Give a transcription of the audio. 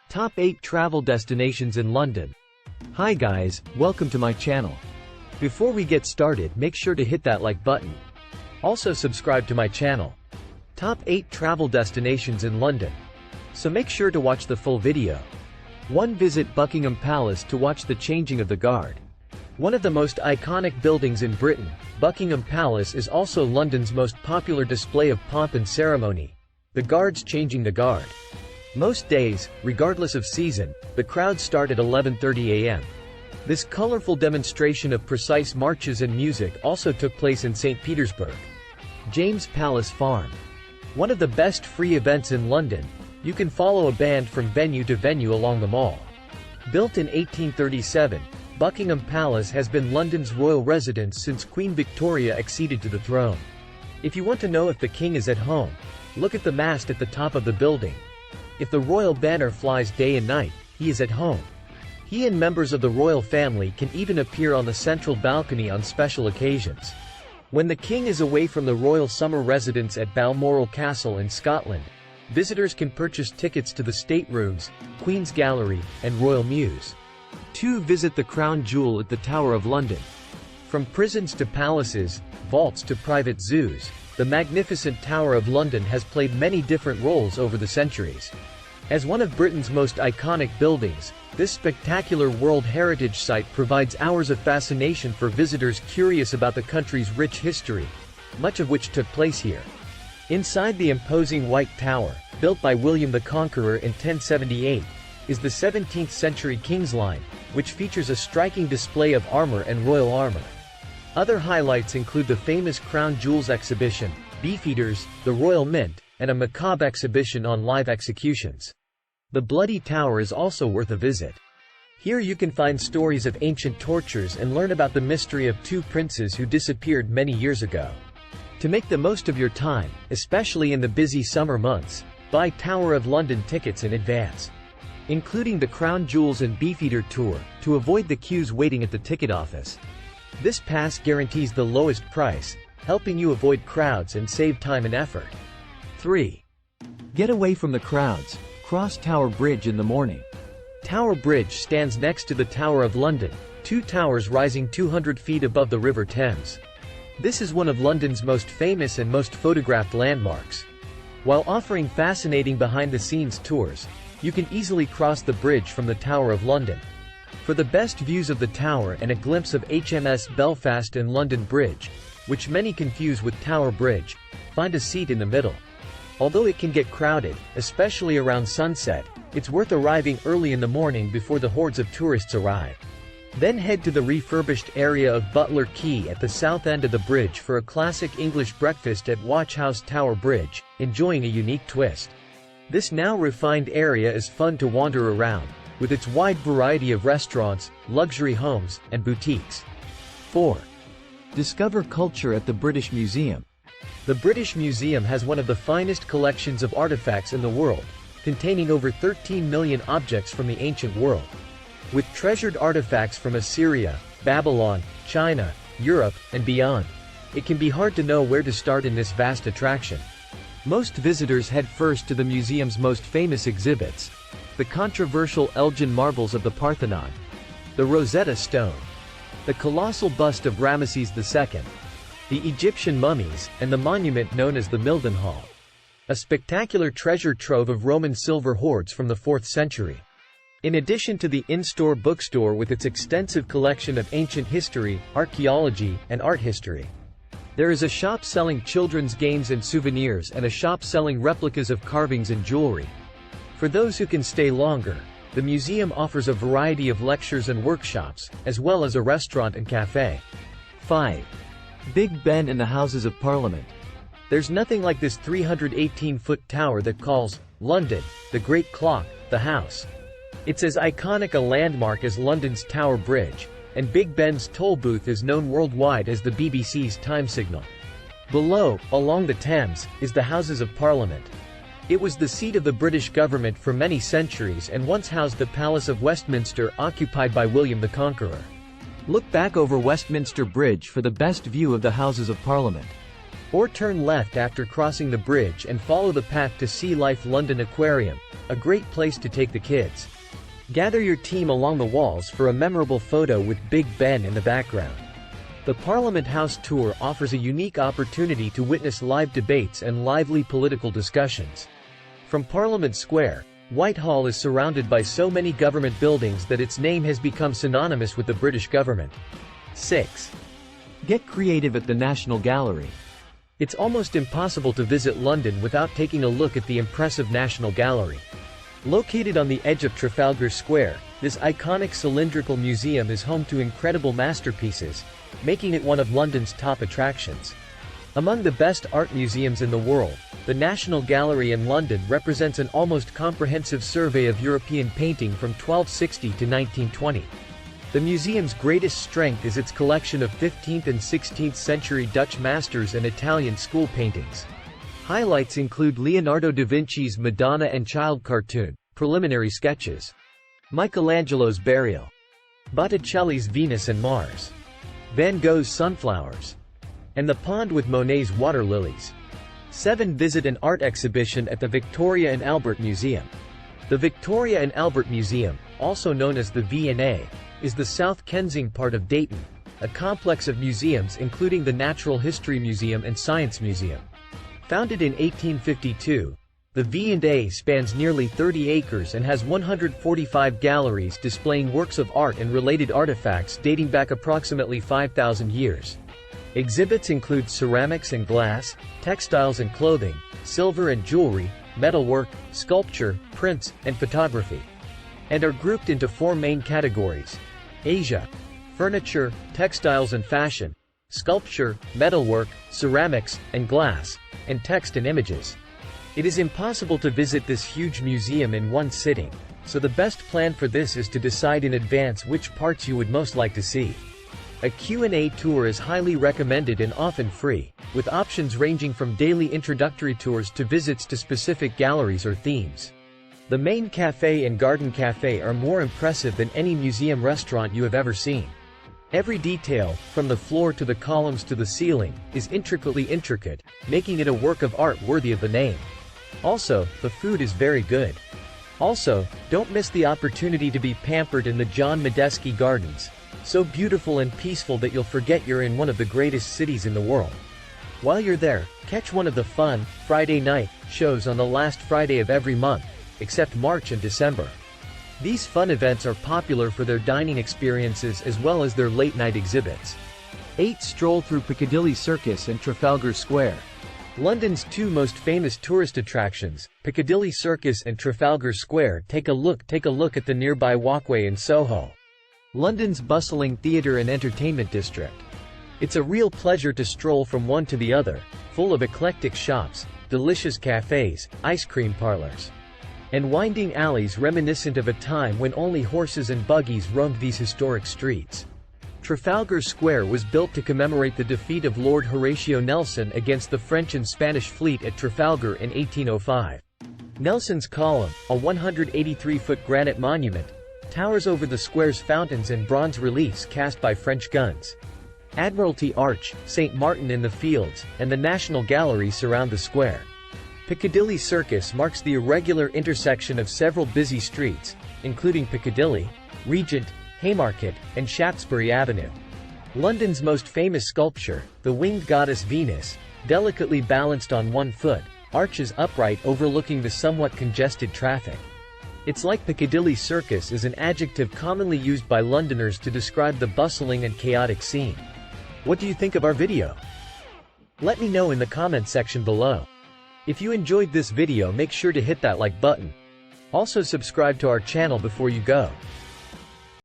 Top 8 Travel Destinations in London. Hi guys, welcome to my channel. Before we get started, make sure to hit that like button. Also subscribe to my channel. Top 8 Travel Destinations in London. So make sure to watch the full video. 1. Visit Buckingham Palace to watch the changing of the guard. One of the most iconic buildings in Britain, Buckingham Palace is also London's most popular display of pomp and ceremony. The guards changing the guard. Most days, regardless of season, the crowds start at 11:30 a.m. This colorful demonstration of precise marches and music also took place in St. Petersburg. James Palace Farm. One of the best free events in London, you can follow a band from venue to venue along the Mall. Built in 1837, Buckingham Palace has been London's royal residence since Queen Victoria acceded to the throne. If you want to know if the king is at home, look at the mast at the top of the building. If the royal banner flies day and night, he is at home. He and members of the royal family can even appear on the central balcony on special occasions. When the king is away from the royal summer residence at Balmoral Castle in Scotland, visitors can purchase tickets to the staterooms, Queen's Gallery, and Royal Mews. 2. Visit the Crown Jewel at the Tower of London. From prisons to palaces, vaults to private zoos, the magnificent Tower of London has played many different roles over the centuries. As one of Britain's most iconic buildings, this spectacular World Heritage Site provides hours of fascination for visitors curious about the country's rich history, much of which took place here. Inside the imposing White Tower, built by William the Conqueror in 1078, is the 17th century King's Line, which features a striking display of armor and royal armor. Other highlights include the famous Crown Jewels exhibition, Beefeaters, the Royal Mint, and a macabre exhibition on live executions. The Bloody Tower is also worth a visit. Here you can find stories of ancient tortures and learn about the mystery of two princes who disappeared many years ago. To make the most of your time, especially in the busy summer months, buy Tower of London tickets in advance, including the Crown Jewels and Beefeater tour, to avoid the queues waiting at the ticket office. This pass guarantees the lowest price, helping you avoid crowds and save time and effort. 3. Get away from the crowds. Cross Tower Bridge in the morning. Tower Bridge stands next to the Tower of London, two towers rising 200 feet above the River Thames. This is one of London's most famous and most photographed landmarks. While offering fascinating behind-the-scenes tours, you can easily cross the bridge from the Tower of London. For the best views of the tower and a glimpse of HMS Belfast and London Bridge, which many confuse with Tower Bridge, find a seat in the middle. Although it can get crowded, especially around sunset, it's worth arriving early in the morning before the hordes of tourists arrive. Then head to the refurbished area of Butler Quay at the south end of the bridge for a classic English breakfast at Watch House Tower Bridge, enjoying a unique twist. This now refined area is fun to wander around, with its wide variety of restaurants, luxury homes, and boutiques. 4. Discover culture at the British Museum. The British Museum has one of the finest collections of artifacts in the world, containing over 13 million objects from the ancient world. With treasured artifacts from Assyria, Babylon, China, Europe, and beyond, it can be hard to know where to start in this vast attraction. Most visitors head first to the museum's most famous exhibits: the controversial Elgin marbles of the Parthenon, the Rosetta Stone, the colossal bust of Ramesses II, the Egyptian mummies, and the monument known as the Mildenhall, a spectacular treasure trove of Roman silver hoards from the 4th century. In addition to the in-store bookstore with its extensive collection of ancient history, archaeology, and art history, there is a shop selling children's games and souvenirs and a shop selling replicas of carvings and jewelry. For those who can stay longer, the museum offers a variety of lectures and workshops, as well as a restaurant and cafe. 5. Big Ben and the Houses of Parliament. There's nothing like this 318-foot tower that calls London the Great Clock, the House. It's as iconic a landmark as London's Tower Bridge, and Big Ben's toll booth is known worldwide as the BBC's time signal. Below, along the Thames, is the Houses of Parliament. It was the seat of the British government for many centuries and once housed the Palace of Westminster, occupied by William the Conqueror. Look back over Westminster Bridge for the best view of the Houses of Parliament. Or turn left after crossing the bridge and follow the path to Sea Life London Aquarium, a great place to take the kids. Gather your team along the walls for a memorable photo with Big Ben in the background. The Parliament House tour offers a unique opportunity to witness live debates and lively political discussions. From Parliament Square, Whitehall is surrounded by so many government buildings that its name has become synonymous with the British government. 6. Get creative at the National Gallery. It's almost impossible to visit London without taking a look at the impressive National Gallery. Located on the edge of Trafalgar Square, this iconic cylindrical museum is home to incredible masterpieces, making it one of London's top attractions. Among the best art museums in the world, the National Gallery in London represents an almost comprehensive survey of European painting from 1260 to 1920. The museum's greatest strength is its collection of 15th and 16th century Dutch masters and Italian school paintings. Highlights include Leonardo da Vinci's Madonna and Child cartoon, preliminary sketches, Michelangelo's Burial, Botticelli's Venus and Mars, Van Gogh's Sunflowers, and the pond with Monet's water lilies. 7. Visit an art exhibition at the Victoria and Albert Museum. The Victoria and Albert Museum, also known as the V&A, is the South Kensington part of Dayton, a complex of museums including the Natural History Museum and Science Museum. Founded in 1852, the V&A spans nearly 30 acres and has 145 galleries displaying works of art and related artifacts dating back approximately 5,000 years. Exhibits include ceramics and glass, textiles and clothing, silver and jewelry, metalwork, sculpture, prints, and photography, and are grouped into 4 main categories: Asia, furniture, textiles and fashion, sculpture, metalwork, ceramics, and glass, and text and images. It is impossible to visit this huge museum in one sitting, so the best plan for this is to decide in advance which parts you would most like to see. A Q&A tour is highly recommended and often free, with options ranging from daily introductory tours to visits to specific galleries or themes. The main cafe and garden cafe are more impressive than any museum restaurant you have ever seen. Every detail, from the floor to the columns to the ceiling, is intricately intricate, making it a work of art worthy of the name. Also, the food is very good. Also, don't miss the opportunity to be pampered in the John Medeski Gardens, so beautiful and peaceful that you'll forget you're in one of the greatest cities in the world. While you're there, catch one of the fun, Friday night, shows on the last Friday of every month, except March and December. These fun events are popular for their dining experiences as well as their late-night exhibits. 8. Stroll through Piccadilly Circus and Trafalgar Square. London's 2 most famous tourist attractions, Piccadilly Circus and Trafalgar Square, take a look at the nearby walkway in Soho, London's bustling theatre and entertainment district. It's a real pleasure to stroll from one to the other, full of eclectic shops, delicious cafes, ice cream parlors, and winding alleys reminiscent of a time when only horses and buggies roamed these historic streets. Trafalgar Square was built to commemorate the defeat of Lord Horatio Nelson against the French and Spanish fleet at Trafalgar in 1805. Nelson's Column, a 183-foot granite monument, towers over the square's fountains and bronze reliefs cast by French guns. Admiralty Arch, St. Martin in the Fields, and the National Gallery surround the square. Piccadilly Circus marks the irregular intersection of several busy streets, including Piccadilly, Regent, Haymarket, and Shaftesbury Avenue. London's most famous sculpture, the winged goddess Venus, delicately balanced on one foot, arches upright overlooking the somewhat congested traffic. It's like Piccadilly Circus is an adjective commonly used by Londoners to describe the bustling and chaotic scene. What do you think of our video? Let me know in the comments section below. If you enjoyed this video, make sure to hit that like button. Also subscribe to our channel before you go.